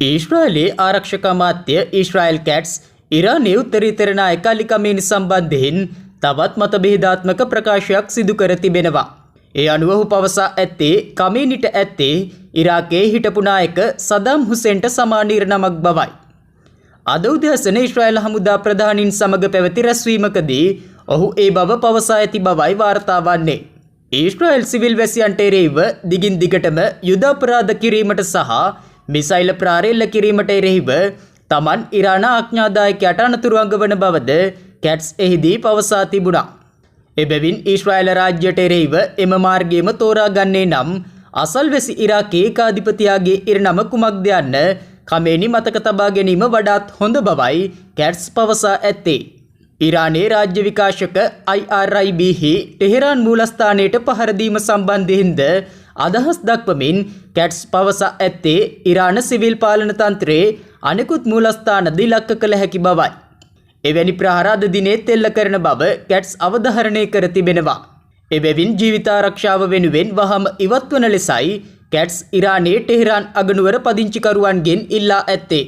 ඊශ්‍රායලයේ ආරක්ෂක අමාත්‍ය ඊශ්‍රායල් කැට්ස් ඉරානයේ උත්තරීතර නායක අලි කමේනි සම්බන්ධයෙන් තවත් මතභේදාත්මක ප්‍රකාශයක් සිදු කර තිබෙනවා. ඒ අනුව ඔහු පවසා ඇත්තේ කමේනිට ඇත්තේ ඉරාකයේ හිටපු නායක සදාම් හුසේන්ට සමාන ඉරණමක් බවයි. අද උදෑසන ඊශ්‍රායල් හමුදා ප්‍රධානීන් සමග පැවති රැස්වීමකදී ඔහු ඒ බව පවසා ඇති බවයි වාර්තා වන්නේ. ඊශ්‍රායල් සිවිල් වැසියන්ට එරෙහිව දිගින් දිගටම යුද අපරාධ කිරීමට සහ මිසයිල ප්‍රාරෙල්ල කිරීමට එරෙහිව තමන් ඉරාන ආඥාදායකයාට අනතුරු අඟවන බවද කැට්ස් එහිදී පවසා තිබුණා. එබැවින් ඊශ්‍රායල රාජ්‍යයට එරෙහිව එම මාර්ගයේම තෝරාගන්නේ නම් අසල්වැසි ඉරාකයේ ඒකාධිපතියාගේ ඉරණම කුමක්ද යන්න කමේනි මතක තබා ගැනීම වඩාත් හොඳ බවයි කැට්ස් පවසා ඇත්තේ. ඉරානයේ රාජ්‍ය විකාශක IRIB-හි ටෙහෙරාන් මූලස්ථානයට පහර දීම සම්බන්ධයෙන්ද අදහස් දක්වමින් කැට්ස් පවසා ඇත්තේ ඉරාන සිවිල් පාලන තන්ත්‍රයේ අනෙකුත් මූලස්ථානද ඉලක්ක කළ හැකි බවයි. එවැනි ප්‍රහාර අද දිනේත් එල්ල කරන බව කැට්ස් අවධාරණය කර තිබෙනවා. එබැවින් ජීවිතාරක්ෂාව වෙනුවෙන් වහම ඉවත්වන ලෙසයි කැට්ස් ඉරානයේ ටෙහෙරාන් අගනුවර පදිංචිකරුවන්ගෙන් ඉල්ලා ඇත්තේ.